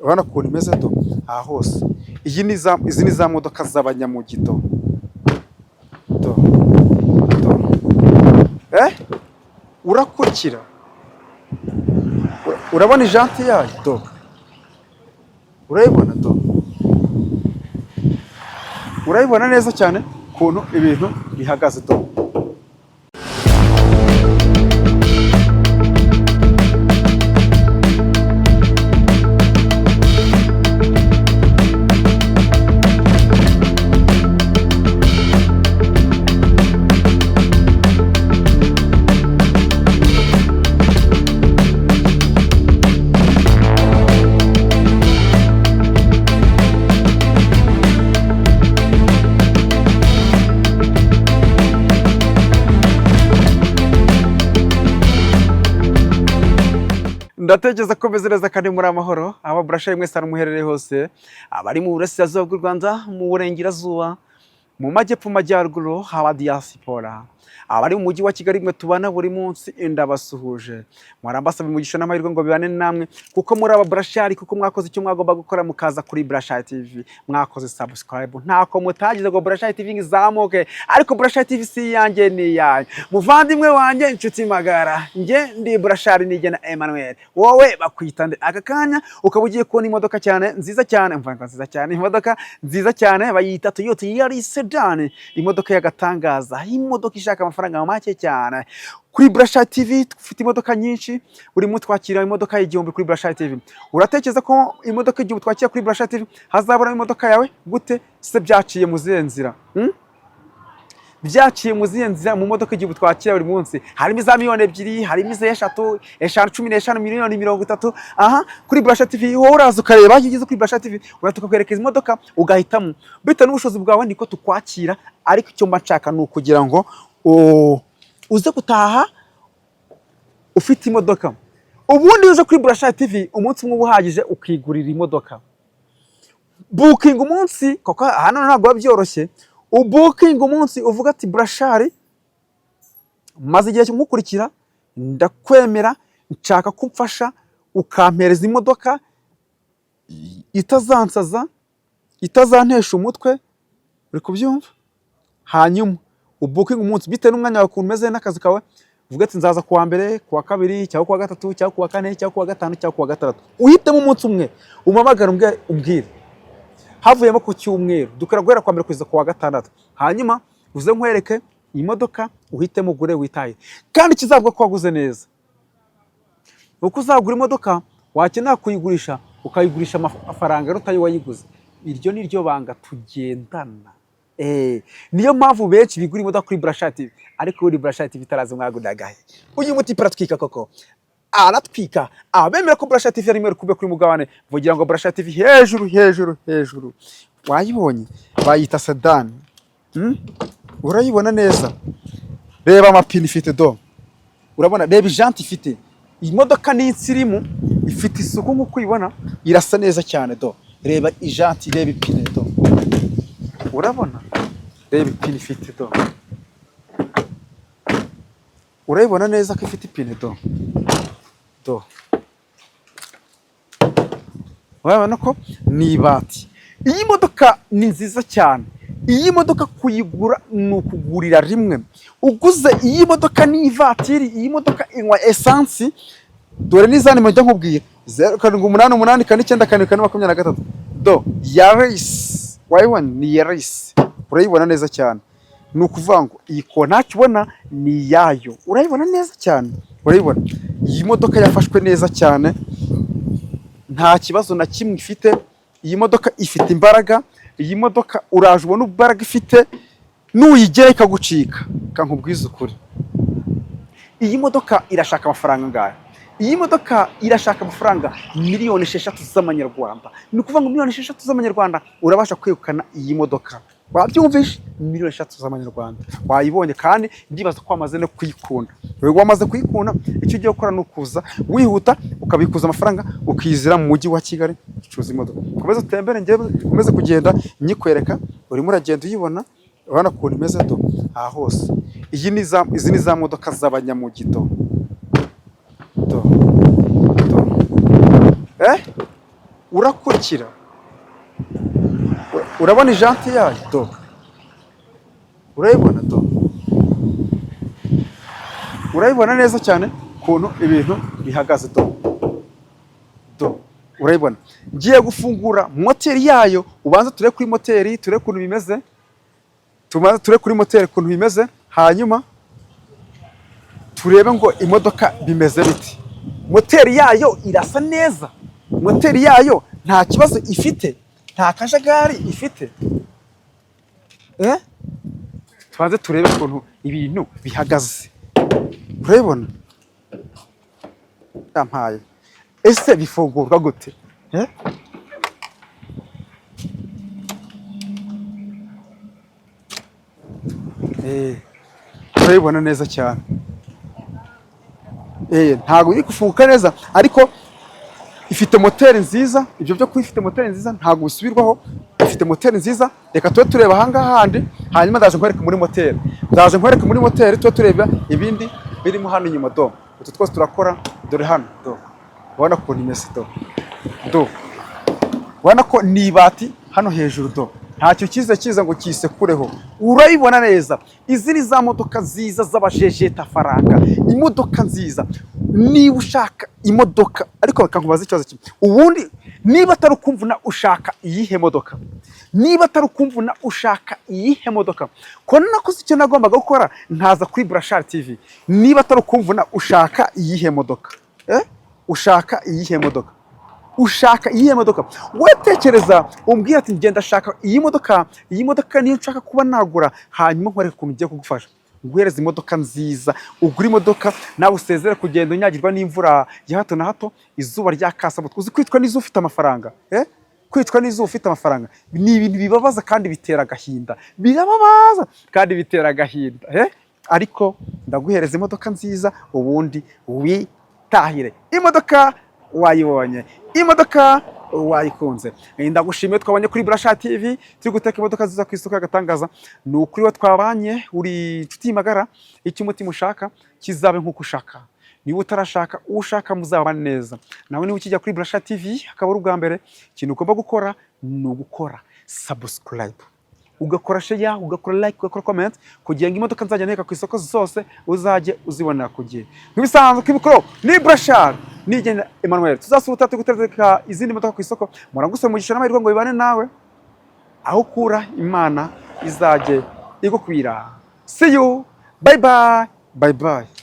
urabona ukuntu imeze do aha hose. Izi ni za modoka z'abanyamugito do do. Urakurikira, urabona ijanti yayo do, urayibona do, urayibona neza cyane ukuntu ibintu bihagaze do. Ndatekereza ko meze neza kandi muri amahoro, aba brasha mwese muherereye hose, abari mu burasirazuba bw'u Rwanda, mu burengerazuba, mu majyepfo, majyaruguru, haba diaspora, abari mu mujyi wa Kigali mwe tubana buri munsi ndabasuhuje. Mwarambasaba umugisha n'amahirwe ngo bibane namwe, kuko muri aba brashari, kuko mwakoze icyo mwagomba gukora mukaza kuri Brashari TV, mwakoze subscribe, ntako mutagize ngo Brashari TV ngizamuke, ariko Brashari TV si yanjye ni yanyu. Muvandimwe wanjye, inshuti magara, nge ndi Brashari nigena Emmanuel, wowe bakwita nde? Aka kanya ukaba ugiye kubona imodoka cyane nziza cyane, mvuga nziza cyane, imodoka nziza cyane bayita Toyota Yaris sedan, imodoka y'agatangaza, imodoka ishaka amafaranga make cyane. Kuri Brashari TV dufite imodoka nyinshi, buri munsi twakira imodoka y'igihumbi kuri Brashari TV. Uratekereza ko imodoka y'igihumbi twakira kuri Brashari TV hazabura imodoka yawe gute? Se byaciye mu zihe nzira? Byaciye mu zihe nzira? Mu modoka y'igihumbi twakira buri munsi harimo za miliyoni 2, harimo za 3, 15 miliyoni 30. Aha kuri Brashari TV wowe uraza ukareba iyo ugeze kuri Brashari TV uratuka kwerekeza imodoka ugahitamo bita n'ubushobozi bwawe, niko tukwakira. Ariko icyo mba nshaka ni ukugira ngo uze gutaha ufite imodoka. Ubundi uje kuri Brashari TV umunsi umwe uhagije ukigurira imodoka. Booking umunsi, koko hano ntabwo byoroshye. Booking umunsi uvuga ati Brashari, maze igihe cyumukurikira, ndakwemera, nshaka kumfasha ukampereza imodoka itazansaza, itazantesha umutwe, uri kubyumva? Hanyuma booking umunsi bite n'umwanya wawe kumeze n'akazi kawe, uvuga ati nzaza kuwa mbere, kuwa kabiri, cyangwa kuwa gatatu, cyangwa kuwa kane, cyangwa kuwa gatanu, cyangwa kuwa gatandatu. Uhitemo umunsi umwe, umamagara umbwire. Havuyemo ku cyumweru, dukora guhera kwa mbere kugeza kuwa gatandatu. Hanyuma uze nkwereke iyi modoka, uhitemo ugure witaye. Kandi kizavuga ko waguze neza. Uko uzagura imodoka, wakenera kuyigurisha, ukayigurisha amafaranga rutayo wayiguze. Iryo ni ryo banga tugendana. Niyo mpamvu benshi bigura imodoka kuri Brashari TV, ariko kuri Brashari TV tarazi mwagundagahe. Uyu muti paratwika koko. Aratwika. Abemera ko Brashari TV ari mwe rukube kuri mugabane, vugira ngo Brashari TV hejuru. Wayibonye? Bayita sedan. Urayibona neza? Reba amapine ifite do. Urabona, reba ijanti ifite. Iyi modoka ni insirimu, ifite isuku nk'uko uyibona, irasa neza cyane do. Reba ijanti, reba ipine do. Urabona? Reba ipine ifite do. Urayibona neza ko ifite ipine do. Urabona ko ni ibati. Iyi modoka ni nziza cyane. Iyi modoka kuyigura ni ukugurira rimwe. Uguze iyi modoka ni ivatiri, iyi modoka inywa essence. Dore nizane mujya nkubwira 0788 do Yaris. Wayibona ni Yaris. Urayibona neza cyane. Ni ukuvuga ngo iyi kontaki ubona ni yayo. Urayibona neza cyane. Urayibona iyi modoka yafashwe neza cyane, nta kibazo na kimwe ifite. Iyi modoka ifite imbaraga. Iyi modoka uraje ubona imbaraga ifite, nuyigera ikagucika. Kankubwiza ukuri, iyi modoka irashaka amafaranga ngahe? Iyi modoka irashaka amafaranga miliyoni 6 z'amanyarwanda. Ni ukuvuga ngo miliyoni 6 z'amanyarwanda urabasha kwegukana iyi modoka. Wabyumvishe? Miliyoni 6 z'amanyarwanda. Wayibonye kandi ndibaza ko wamaze no kuyikunda. Wewe wamaze kuyikunda, icyo ugiye gukora ni ukuza wihuta ukabikuza amafaranga ukizira mu mujyi wa Kigali ucuza imodoka. Komeza utembere, ngiye komeza kugenda nyikwereka, urimo uragenda uyibona, urabona ukuntu imeze do aha hose. Izi ni za modoka z'abanyamugito do. urakurikira, urabona ijanti yayo do, urayibona do, urayibona neza cyane ukuntu ibintu bihagaze do, urayibona. Ngiye gufungura moteri yayo, ubanza turebe kuri moteri, turebe ukuntu bimeze, tubanza turebe kuri moteri ukuntu bimeze, hanyuma turebe ngo imodoka bimeze biti. Moteri yayo irasa neza, moteri yayo nta kibazo ifite, nta kajagari ifite. Tubanze turebe ukuntu ibintu bihagaze, urabibona yampaye. Ese bifungurwa gute? Urabibona neza cyane. Ntabwo iri gufunguka neza, ariko ifite moteri nziza. Ibyo byo kuba ifite moteri nziza ntabwo bisubirwaho, ifite moteri nziza. Reka tube tureba ahangaha handi, hanyuma ndaje nkwereke muri moteri, ndaje nkwereke muri moteri, tube tureba ibindi birimo hano inyuma do. Utu twose turakora, dore hano do, ubona ko ni mesi do, ubona ko ni ibati hano hejuru do, ntacyo kiza ngo kisekureho, urayibona neza. Izi ni za modoka nziza z'abajejeta faranga, imodoka nziza. Niba ushaka imodoka, ariko bakankubaza ikibazo kimwe, ubundi niba atari ukumvuna ushaka iyihe modoka, niba atari ukumvuna ushaka iyihe modoka, ko nakoze icyo nagombaga gukora, ntaza kuri Burashari TV. Niba atari ukumvuna ushaka iyihe modoka, ushaka iyihe modoka, ushaka iyihe modoka, we tekereza umbwira ati ngenda shaka iyi modoka, iyi modoka niyo nshaka kuba nagura, hanyuma nkwereke ukuntu ugiye kugufasha, nguhereza imodoka nziza. Ugura imodoka nawe usezere kugenda unyagirwa n'imvura ya hato na hato, izuba ryakasa. Uzi kwitwa n'izuba ufite amafaranga, kwitwa n'izuba ufite amafaranga ni ibintu bibabaza kandi bitera agahinda, birababaza kandi bitera agahinda. Ariko ndaguhereza imodoka nziza, ubundi witahire. Imodoka wayibonye, imodoka wayikunze. Ndagushimiye, twabanye kuri Burashari TV, turi guteka imodoka nziza ku isoko y'agatangaza. Ni ukuri wa twabanye, uri inshuti magara, icyo umutima ushaka kizabe nk'uko ushaka. Niba utarashaka, ushaka muzabane neza. Nawe niba ukijya kuri Burashari TV akaba ari ubwa mbere, ikintu ugomba gukora ni ugukora subscribe, ugakora share, ugakora like, ugakora comment, kugira ngo imodoka nzajya nteka ku isoko zose uzajye uzibonera ku gihe. Nk'ibisanzwe k'ibikoro ni Burashari, nigenda Emmanuel. Tuzasubuta tugutereka izindi modoka ku isoko, muragusaba umugisha n'amahirwe ngo bibane nawe, aho ukura Imana izajye igukwira. See you, bye bye.